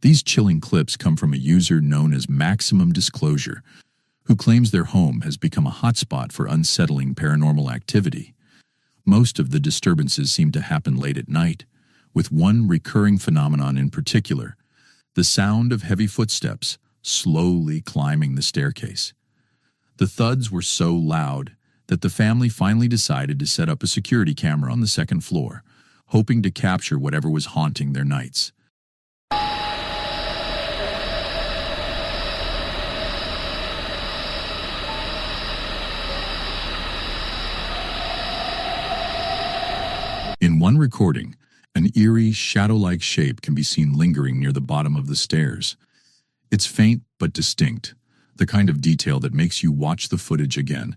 These chilling clips come from a user known as Maximum Disclosure, who claims their home has become a hotspot for unsettling paranormal activity. Most of the disturbances seem to happen late at night, with one recurring phenomenon in particular: the sound of heavy footsteps slowly climbing the staircase. The thuds were so loud that the family finally decided to set up a security camera on the second floor, hoping to capture whatever was haunting their nights. In one recording, an eerie, shadow-like shape can be seen lingering near the bottom of the stairs. It's faint but distinct, the kind of detail that makes you watch the footage again,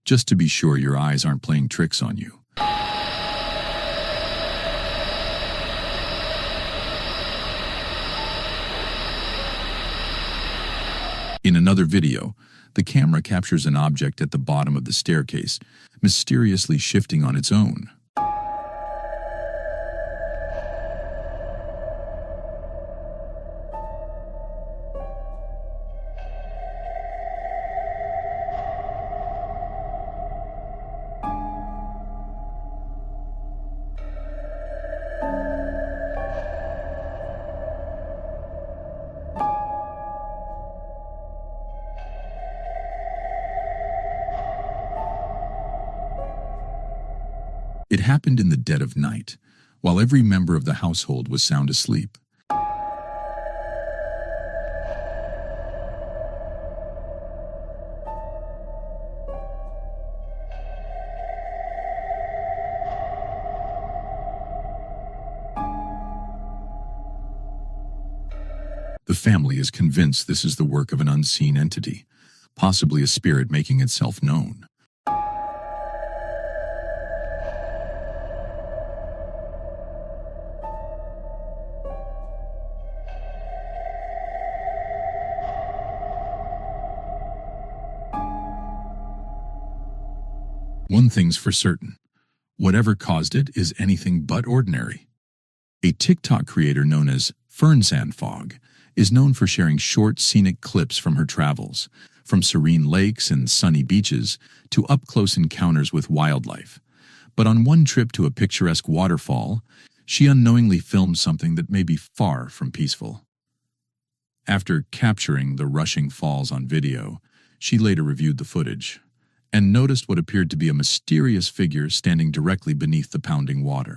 just to be sure your eyes aren't playing tricks on you. In another video, the camera captures an object at the bottom of the staircase, mysteriously shifting on its own. It happened in the dead of night, while every member of the household was sound asleep. The family is convinced this is the work of an unseen entity, possibly a spirit making itself known. One thing's for certain: whatever caused it is anything but ordinary. A TikTok creator known as Fernsandfog is known for sharing short, scenic clips from her travels, from serene lakes and sunny beaches to up-close encounters with wildlife. But on one trip to a picturesque waterfall, she unknowingly filmed something that may be far from peaceful. After capturing the rushing falls on video, she later reviewed the footage and noticed what appeared to be a mysterious figure standing directly beneath the pounding water.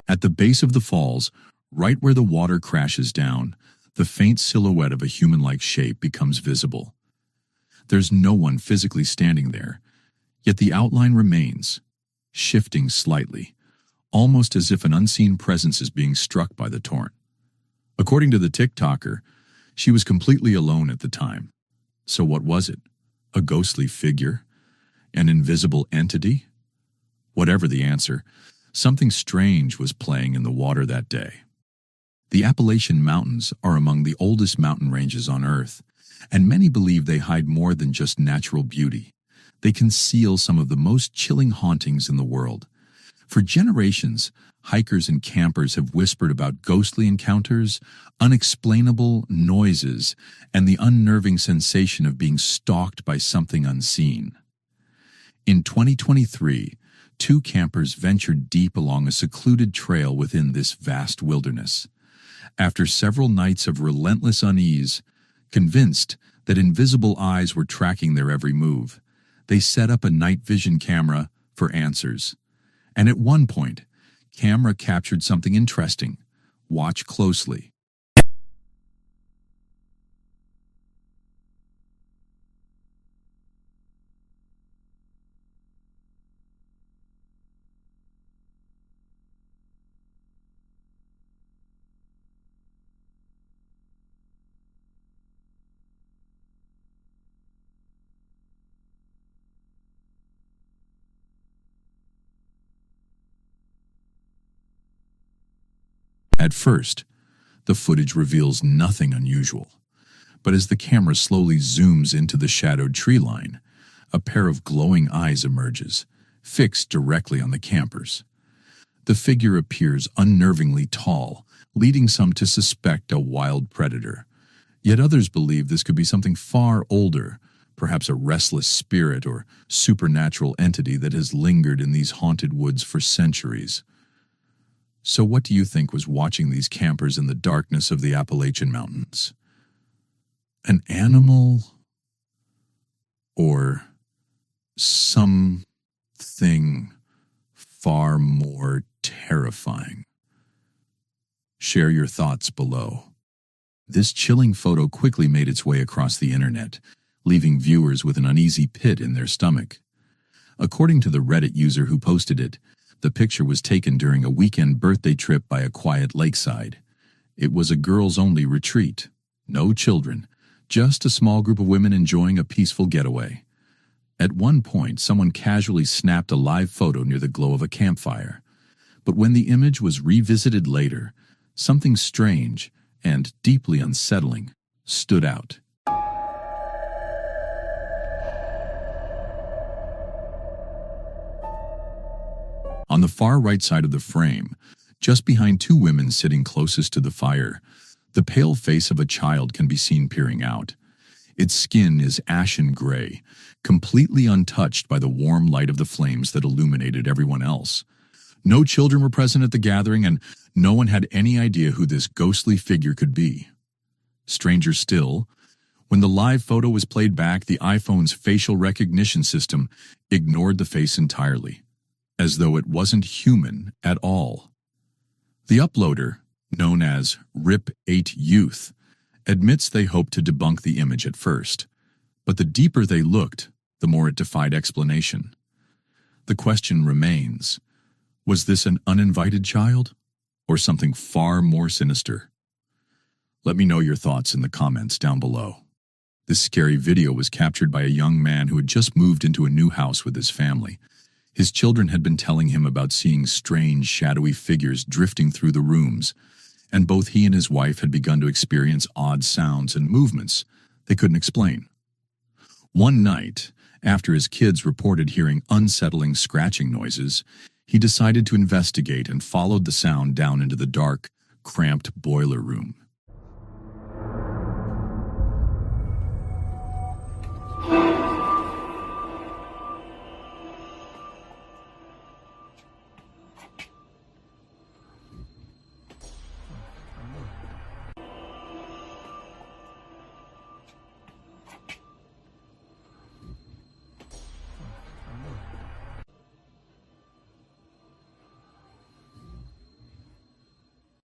At the base of the falls, right where the water crashes down, the faint silhouette of a human-like shape becomes visible. There's no one physically standing there, yet the outline remains, shifting slightly, almost as if an unseen presence is being struck by the torrent. According to the TikToker, she was completely alone at the time. So what was it? A ghostly figure? An invisible entity? Whatever the answer, something strange was playing in the water that day. The Appalachian Mountains are among the oldest mountain ranges on Earth, and many believe they hide more than just natural beauty. They conceal some of the most chilling hauntings in the world. For generations, hikers and campers have whispered about ghostly encounters, unexplainable noises, and the unnerving sensation of being stalked by something unseen. In 2023, two campers ventured deep along a secluded trail within this vast wilderness. After several nights of relentless unease, convinced that invisible eyes were tracking their every move, they set up a night vision camera for answers. And at one point, camera captured something interesting. Watch closely. At first, the footage reveals nothing unusual, But as the camera slowly zooms into the shadowed tree line, a pair of glowing eyes emerges, fixed directly on the campers. The figure appears unnervingly tall, leading some to suspect a wild predator. Yet others believe this could be something far older, perhaps a restless spirit or supernatural entity that has lingered in these haunted woods for centuries. So what do you think was watching these campers in the darkness of the Appalachian Mountains? An animal? Or something far more terrifying? Share your thoughts below. This chilling photo quickly made its way across the internet, leaving viewers with an uneasy pit in their stomach. According to the Reddit user who posted it, the picture was taken during a weekend birthday trip by a quiet lakeside. It was a girls-only retreat. No children, just a small group of women enjoying a peaceful getaway. At one point, someone casually snapped a live photo near the glow of a campfire. But when the image was revisited later, something strange and deeply unsettling stood out. On the far right side of the frame, just behind two women sitting closest to the fire, the pale face of a child can be seen peering out. Its skin is ashen gray, completely untouched by the warm light of the flames that illuminated everyone else. No children were present at the gathering, and no one had any idea who this ghostly figure could be. Stranger still, when the live photo was played back, the iPhone's facial recognition system ignored the face entirely, as though it wasn't human at all. The uploader, known as RIP8Youth, admits they hoped to debunk the image at first, but the deeper they looked, the more it defied explanation. The question remains, was this an uninvited child, or something far more sinister? Let me know your thoughts in the comments down below. This scary video was captured by a young man who had just moved into a new house with his family. His children had been telling him about seeing strange, shadowy figures drifting through the rooms, and both he and his wife had begun to experience odd sounds and movements they couldn't explain. One night, after his kids reported hearing unsettling scratching noises, he decided to investigate and followed the sound down into the dark, cramped boiler room.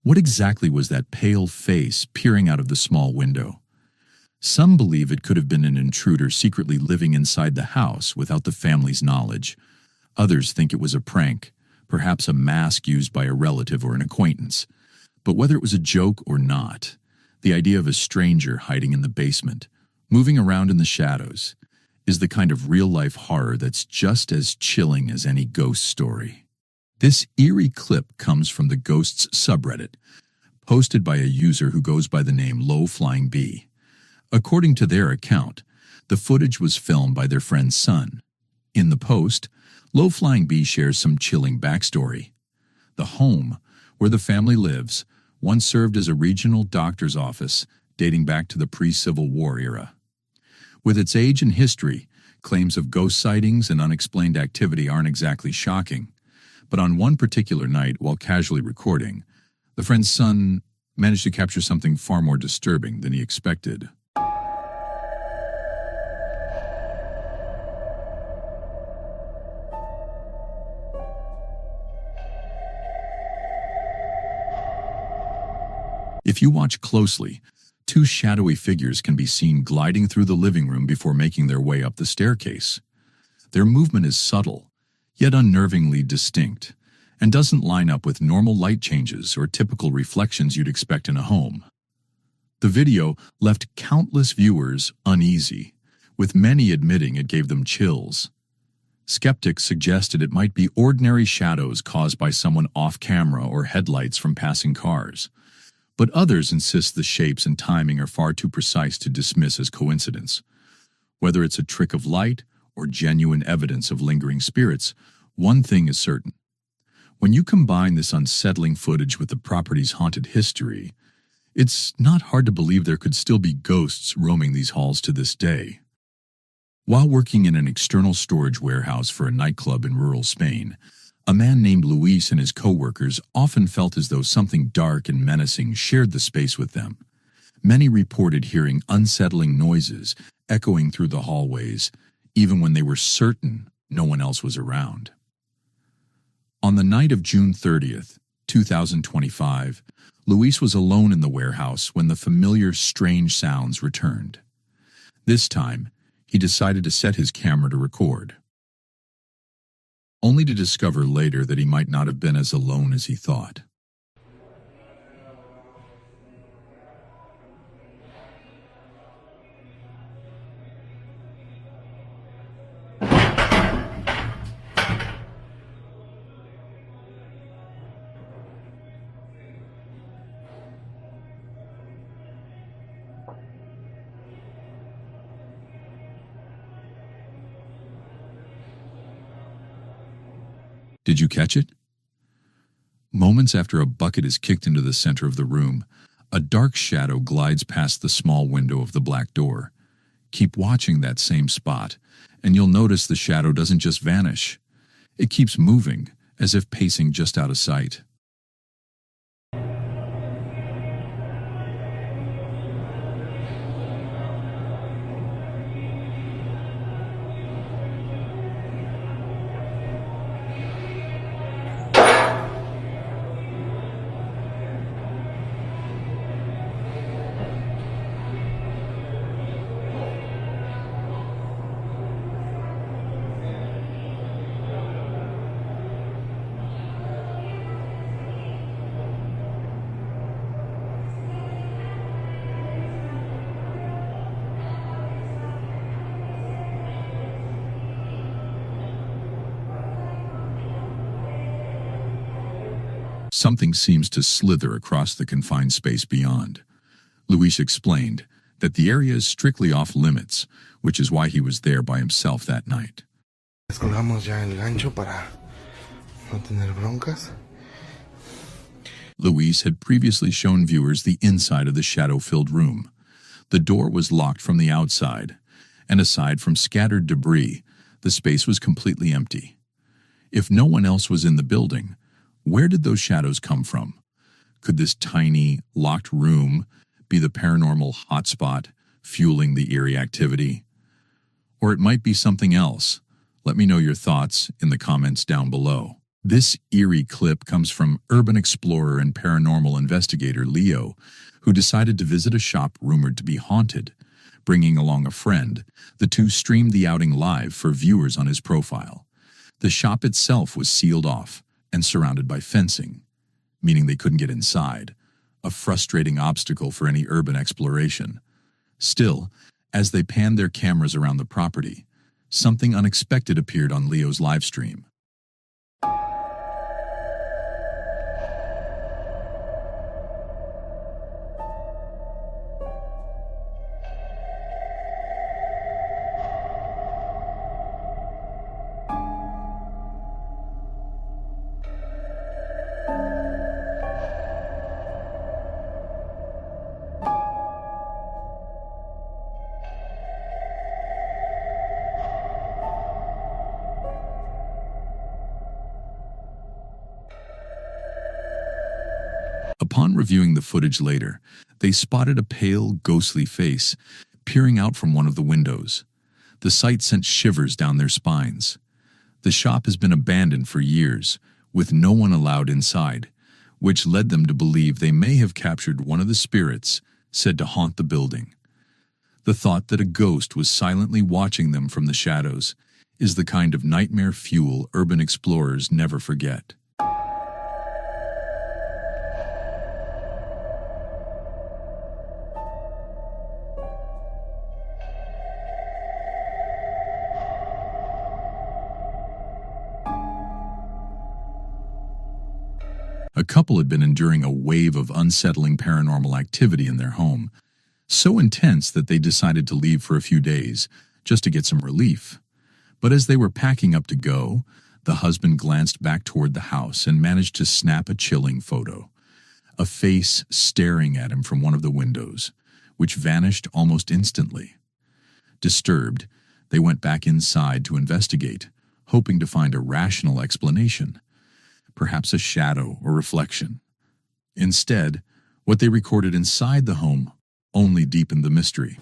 What exactly was that pale face peering out of the small window? Some believe it could have been an intruder secretly living inside the house without the family's knowledge. Others think it was a prank, perhaps a mask used by a relative or an acquaintance. But whether it was a joke or not, the idea of a stranger hiding in the basement, moving around in the shadows, is the kind of real-life horror that's just as chilling as any ghost story. This eerie clip comes from the Ghosts subreddit, posted by a user who goes by the name Low Flying Bee. According to their account, the footage was filmed by their friend's son. In the post, Low Flying Bee shares some chilling backstory. The home, where the family lives, once served as a regional doctor's office dating back to the pre-Civil War era. With its age and history, claims of ghost sightings and unexplained activity aren't exactly shocking. But on one particular night, while casually recording, the friend's son managed to capture something far more disturbing than he expected. If you watch closely, two shadowy figures can be seen gliding through the living room before making their way up the staircase. Their movement is subtle, yet unnervingly distinct, and doesn't line up with normal light changes or typical reflections you'd expect in a home. The video left countless viewers uneasy, with many admitting it gave them chills. Skeptics suggested it might be ordinary shadows caused by someone off camera or headlights from passing cars. But others insist the shapes and timing are far too precise to dismiss as coincidence. Whether it's a trick of light or genuine evidence of lingering spirits, one thing is certain. When you combine this unsettling footage with the property's haunted history, it's not hard to believe there could still be ghosts roaming these halls to this day. While working in an external storage warehouse for a nightclub in rural Spain, a man named Luis and his co-workers often felt as though something dark and menacing shared the space with them. Many reported hearing unsettling noises echoing through the hallways, even when they were certain no one else was around. On the night of June 30th, 2025, Luis was alone in the warehouse when the familiar strange sounds returned. This time, he decided to set his camera to record, only to discover later that he might not have been as alone as he thought. Did you catch it? Moments after a bucket is kicked into the center of the room, a dark shadow glides past the small window of the black door. Keep watching that same spot, and you'll notice the shadow doesn't just vanish. It keeps moving, as if pacing just out of sight. Something seems to slither across the confined space beyond. Luis explained that the area is strictly off limits, which is why he was there by himself that night. Descolgamos ya el gancho para no tener broncas. Luis had previously shown viewers the inside of the shadow-filled room. The door was locked from the outside, and aside from scattered debris, the space was completely empty. If no one else was in the building, where did those shadows come from? Could this tiny, locked room be the paranormal hotspot fueling the eerie activity? Or it might be something else. Let me know your thoughts in the comments down below. This eerie clip comes from urban explorer and paranormal investigator Leo, who decided to visit a shop rumored to be haunted. Bringing along a friend, the two streamed the outing live for viewers on his profile. The shop itself was sealed off and surrounded by fencing, meaning they couldn't get inside, a frustrating obstacle for any urban exploration. Still, as they panned their cameras around the property, something unexpected appeared on Leo's livestream. Upon reviewing the footage later, they spotted a pale, ghostly face peering out from one of the windows. The sight sent shivers down their spines. The shop has been abandoned for years, with no one allowed inside, which led them to believe they may have captured one of the spirits said to haunt the building. The thought that a ghost was silently watching them from the shadows is the kind of nightmare fuel urban explorers never forget. A couple had been enduring a wave of unsettling paranormal activity in their home, so intense that they decided to leave for a few days just to get some relief. But as they were packing up to go, the husband glanced back toward the house and managed to snap a chilling photo. A face staring at him from one of the windows, which vanished almost instantly. Disturbed, they went back inside to investigate, hoping to find a rational explanation, perhaps a shadow or reflection. Instead, what they recorded inside the home only deepened the mystery.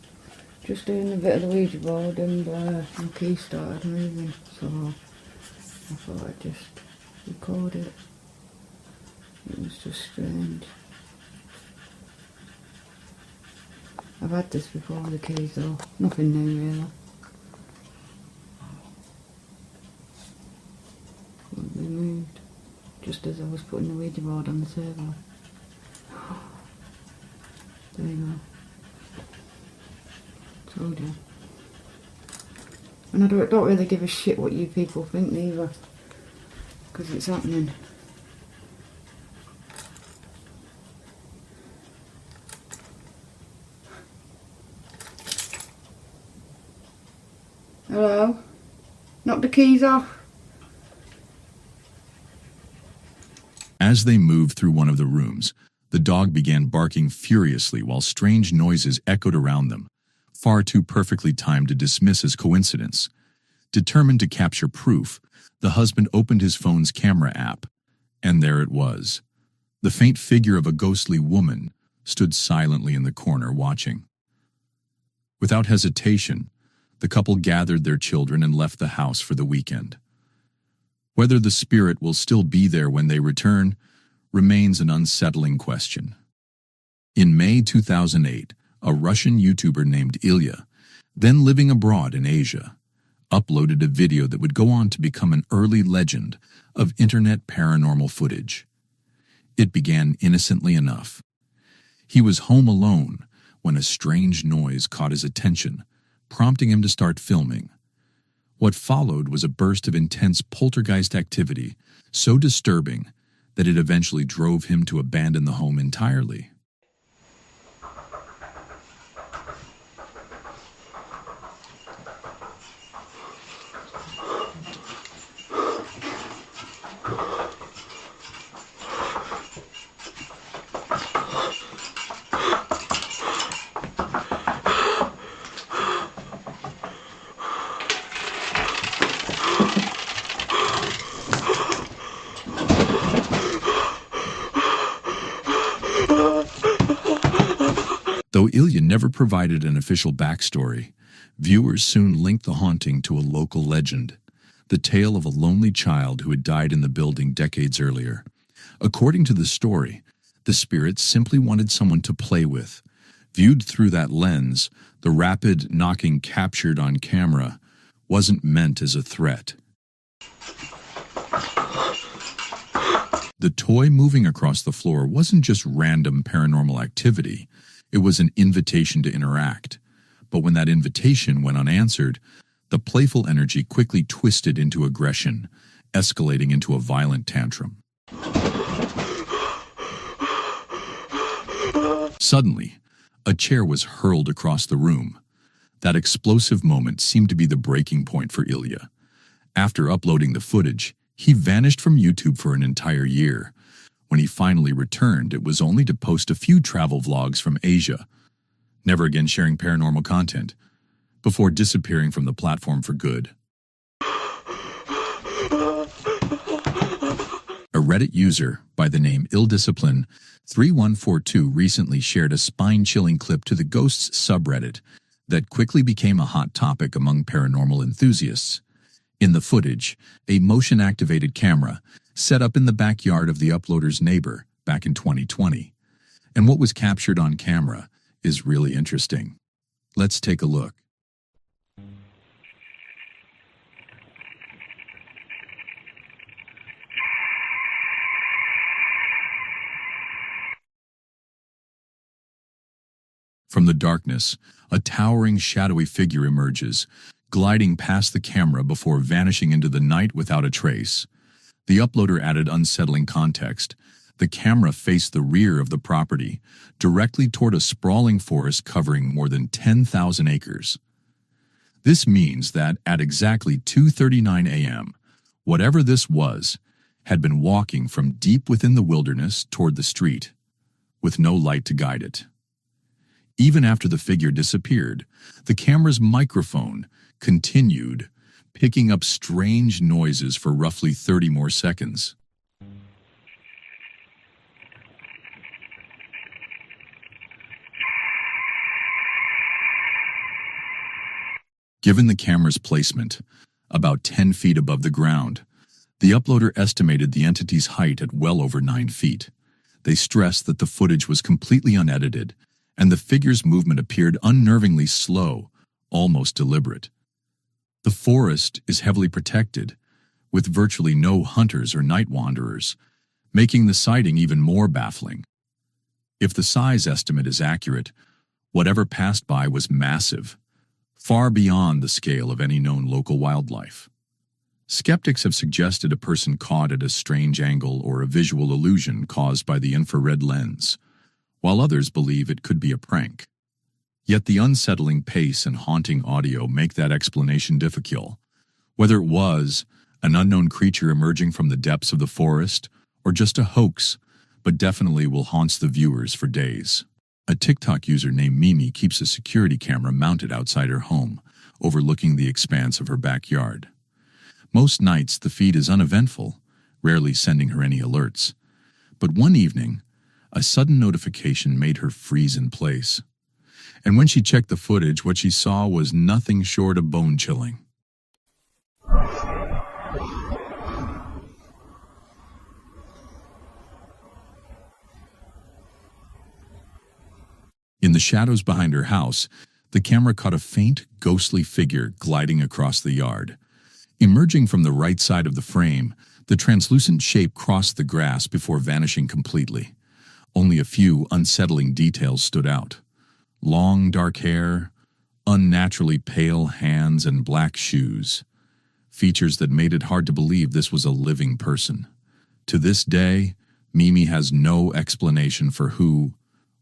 Just doing a bit of the Ouija board and my key started moving, so I thought I'd just record it. It was just strange. I've had this before with the keys though, nothing new really. They moved just as I was putting the Ouija board on the table. There you go. Told you. And I don't really give a shit what you people think neither, because it's happening. Hello? Knock the keys off. As they moved through one of the rooms, the dog began barking furiously while strange noises echoed around them, far too perfectly timed to dismiss as coincidence. Determined to capture proof, the husband opened his phone's camera app, and there it was. The faint figure of a ghostly woman stood silently in the corner watching. Without hesitation, the couple gathered their children and left the house for the weekend. Whether the spirit will still be there when they return remains an unsettling question. In May 2008, a Russian YouTuber named Ilya, then living abroad in Asia, uploaded a video that would go on to become an early legend of internet paranormal footage. It began innocently enough. He was home alone when a strange noise caught his attention, prompting him to start filming. What followed was a burst of intense poltergeist activity, so disturbing that it eventually drove him to abandon the home entirely. Though Ilya never provided an official backstory, viewers soon linked the haunting to a local legend, the tale of a lonely child who had died in the building decades earlier. According to the story, the spirit simply wanted someone to play with. Viewed through that lens, the rapid knocking captured on camera wasn't meant as a threat. The toy moving across the floor wasn't just random paranormal activity. It was an invitation to interact. But when that invitation went unanswered, the playful energy quickly twisted into aggression, escalating into a violent tantrum. Suddenly, a chair was hurled across the room. That explosive moment seemed to be the breaking point for Ilya. After uploading the footage, he vanished from YouTube for an entire year. When he finally returned, it was only to post a few travel vlogs from Asia, never again sharing paranormal content, before disappearing from the platform for good. A Reddit user by the name IlDiscipline3142 recently shared a spine-chilling clip to the Ghosts subreddit that quickly became a hot topic among paranormal enthusiasts. In the footage, a motion-activated camera set up in the backyard of the uploader's neighbor back in 2020. And what was captured on camera is really interesting. Let's take a look. From the darkness, a towering shadowy figure emerges, gliding past the camera before vanishing into the night without a trace. The uploader added unsettling context. The camera faced the rear of the property, directly toward a sprawling forest covering more than 10,000 acres. This means that at exactly 2:39 a.m., whatever this was had been walking from deep within the wilderness toward the street, with no light to guide it. Even after the figure disappeared, the camera's microphone continued, picking up strange noises for roughly 30 more seconds. Given the camera's placement, about 10 feet above the ground, the uploader estimated the entity's height at well over 9 feet. They stressed that the footage was completely unedited, and the figure's movement appeared unnervingly slow, almost deliberate. The forest is heavily protected, with virtually no hunters or night wanderers, making the sighting even more baffling. If the size estimate is accurate, whatever passed by was massive, far beyond the scale of any known local wildlife. Skeptics have suggested a person caught at a strange angle or a visual illusion caused by the infrared lens, while others believe it could be a prank. Yet the unsettling pace and haunting audio make that explanation difficult. Whether it was an unknown creature emerging from the depths of the forest or just a hoax, but definitely will haunt the viewers for days. A TikTok user named Mimi keeps a security camera mounted outside her home, overlooking the expanse of her backyard. Most nights, the feed is uneventful, rarely sending her any alerts. But one evening, a sudden notification made her freeze in place. And when she checked the footage, what she saw was nothing short of bone-chilling. In the shadows behind her house, the camera caught a faint, ghostly figure gliding across the yard. Emerging from the right side of the frame, the translucent shape crossed the grass before vanishing completely. Only a few unsettling details stood out. Long, dark hair, unnaturally pale hands, and black shoes. Features that made it hard to believe this was a living person. To this day, Mimi has no explanation for who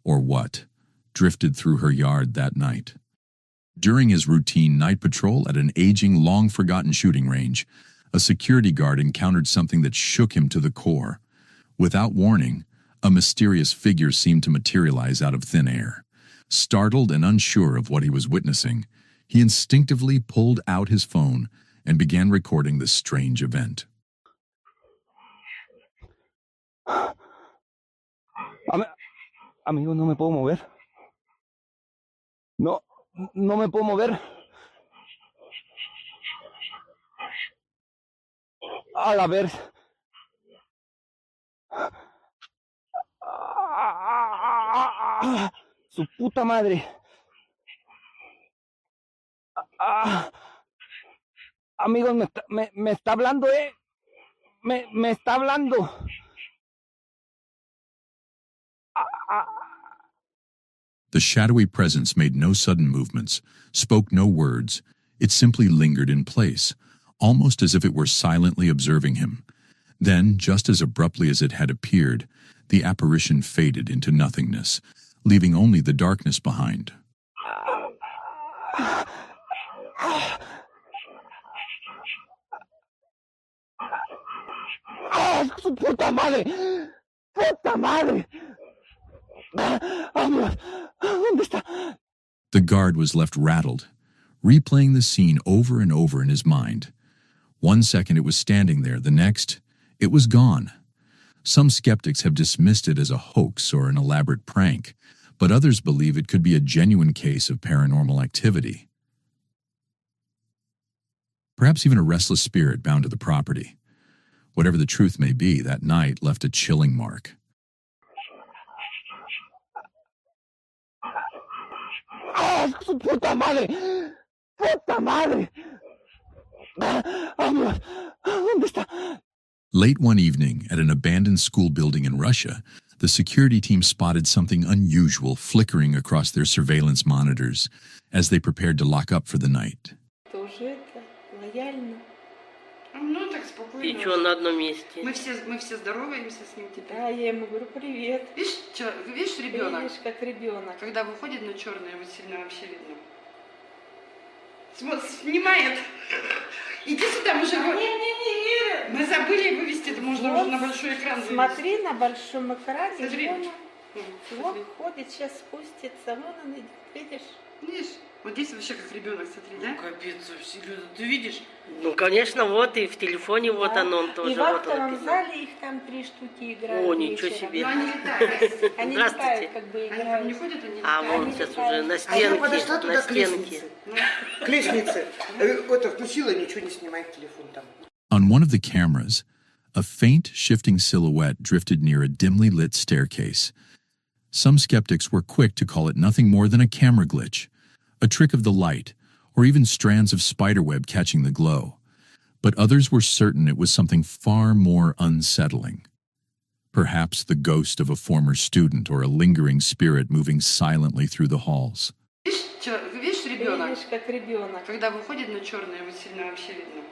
or what drifted through her yard that night. During his routine night patrol at an aging, long-forgotten shooting range, a security guard encountered something that shook him to the core. Without warning, a mysterious figure seemed to materialize out of thin air. Startled and unsure of what he was witnessing, he instinctively pulled out his phone and began recording this strange event. Amigo, no me puedo mover. No me puedo mover. A la ver. Su puta madre. Amigos, me está hablando, me está hablando. The shadowy presence made no sudden movements, spoke no words. It simply lingered in place, almost as if it were silently observing him. Then, just as abruptly as it had appeared, the apparition faded into nothingness, leaving only the darkness behind. ¡Su puta madre! ¡Puta madre! ¿Dónde está? The guard was left rattled, replaying the scene over and over in his mind. One second it was standing there, the next, it was gone. Some skeptics have dismissed it as a hoax or an elaborate prank, but others believe it could be a genuine case of paranormal activity. Perhaps even a restless spirit bound to the property. Whatever the truth may be, that night left a chilling mark. ¡Su puta madre! ¡Puta madre! ¿Dónde está? Late one evening, at an abandoned school building in Russia, the security team spotted something unusual flickering across their surveillance monitors as they prepared to lock up for the night. Ну так спокойно. И что на одном месте? Мы все здороваемся с ним теперь. А я ему говорю, привет. Видишь ребенок? Видишь, как ребенок. Когда выходит на черное, его сильно вообще видно. Снимает. Иди сюда, мы же его... Мы забыли вывести, это можно Вот, уже на большой экран вывести. Смотри, на большом экране. Смотри. Вот ходит, сейчас спустится, вон он идет, видишь? Видишь? Вот здесь вообще как ребенок, смотри, да? Капец, вообще, Люда, ты видишь? Ну, конечно, вот и в телефоне вот оно тоже. И в вот актовом написано. зале их там 3 штуки играют. О, ничего вечером. себе. Но они летают. Они Здравствуйте. летают, как бы Они там играют. не ходят, они А летают. вон сейчас уже на А я подошла стенке, туда на к стенке. лестнице. К лестнице. Это включила, ничего не снимает телефон там. On one of the cameras, a faint, shifting silhouette drifted near a dimly lit staircase. Some skeptics were quick to call it nothing more than a camera glitch, a trick of the light, or even strands of spiderweb catching the glow. But others were certain it was something far more unsettling. Perhaps the ghost of a former student or a lingering spirit moving silently through the halls. Видишь ребенок? Видишь, как ребенок. Когда выходит на черное, его сильно вообще видно.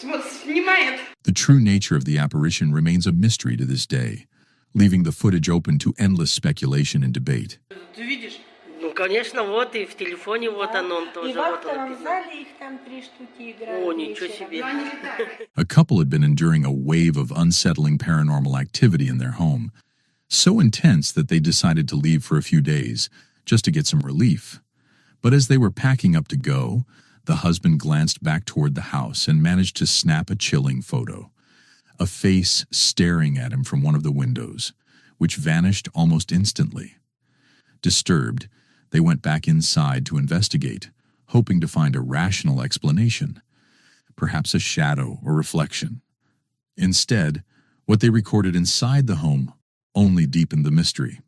Снимает. The true nature of the apparition remains a mystery to this day, leaving the footage open to endless speculation and debate. Ты видишь? Ну, конечно, вот и в телефоне вот оно тоже И в вот актовом написано. зале их там 3 штуки играют. О, ничего вечером. себе. Но они летают. A couple had been enduring a wave of unsettling paranormal activity in their home, so intense that they decided to leave for a few days just to get some relief. But as they were packing up to go, the husband glanced back toward the house and managed to snap a chilling photo. A face staring at him from one of the windows, which vanished almost instantly. Disturbed, they went back inside to investigate, hoping to find a rational explanation, perhaps a shadow or reflection. Instead, what they recorded inside the home only deepened the mystery.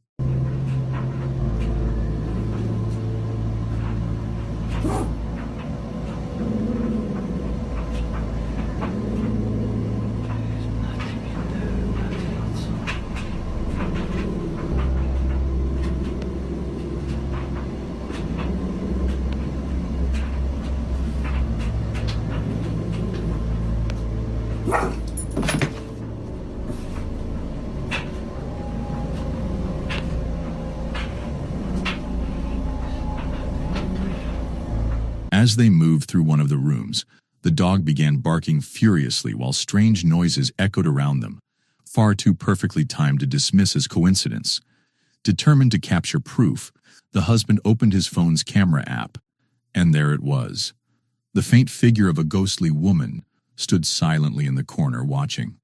As they moved through one of the rooms, the dog began barking furiously while strange noises echoed around them, far too perfectly timed to dismiss as coincidence. Determined to capture proof, the husband opened his phone's camera app, and there it was. The faint figure of a ghostly woman stood silently in the corner watching.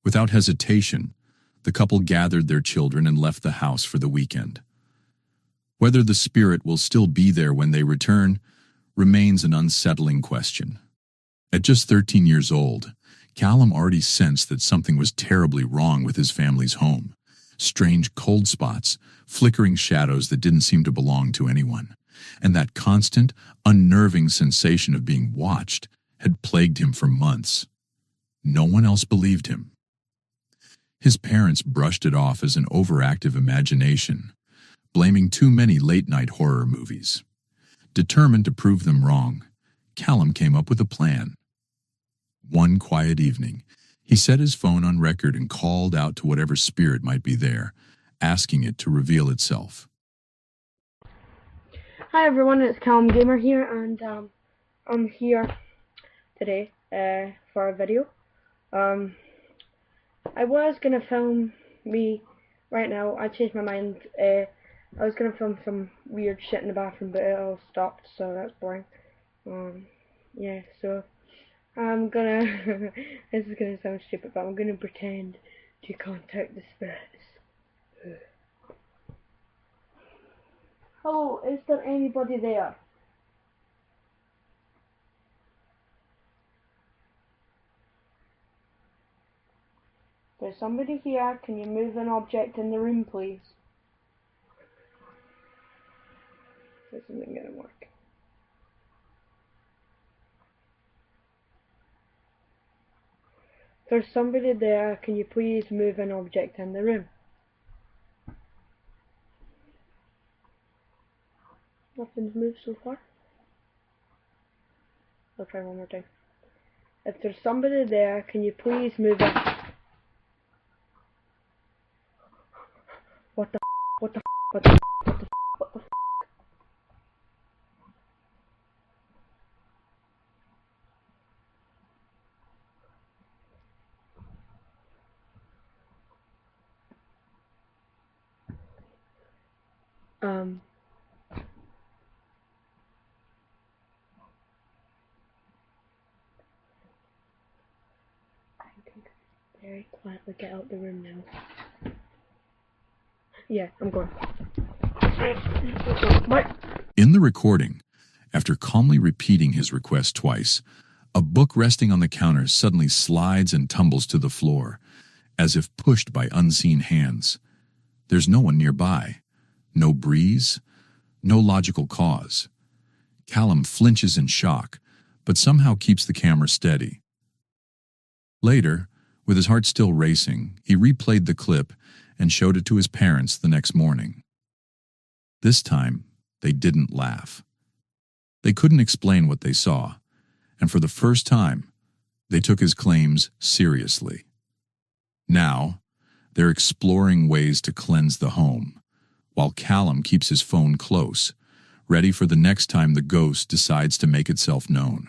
Without hesitation, the couple gathered their children and left the house for the weekend. Whether the spirit will still be there when they return remains an unsettling question. At just 13 years old, Callum already sensed that something was terribly wrong with his family's home. Strange cold spots, flickering shadows that didn't seem to belong to anyone, and that constant, unnerving sensation of being watched had plagued him for months. No one else believed him. His parents brushed it off as an overactive imagination, blaming too many late-night horror movies. Determined to prove them wrong, Callum came up with a plan. One quiet evening, he set his phone on record and called out to whatever spirit might be there, asking it to reveal itself. Hi everyone, it's Callum Gamer here, and I'm here today for a video. I was gonna film me right now. I changed my mind. I was gonna film some weird shit in the bathroom, but it all stopped, so that's boring. Yeah, so I'm gonna. This is gonna sound stupid, but I'm gonna pretend to contact the spirits. Hello, is there anybody there? There's somebody here. Can you move an object in the room, please? This isn't gonna work. There's somebody there. Can you please move an object in the room? Nothing's moved so far. I'll try one more time. If there's somebody there, can you please move it? What the f? What the f? What the f? What the f? What the f? Very quietly get out the room now. Yeah, I'm going. What? In the recording, after calmly repeating his request twice, a book resting on the counter suddenly slides and tumbles to the floor, as if pushed by unseen hands. There's no one nearby, no breeze, no logical cause. Callum flinches in shock, but somehow keeps the camera steady. Later, with his heart still racing, he replayed the clip and showed it to his parents the next morning. This time, they didn't laugh. They couldn't explain what they saw, and for the first time, they took his claims seriously. Now, they're exploring ways to cleanse the home, while Callum keeps his phone close, ready for the next time the ghost decides to make itself known.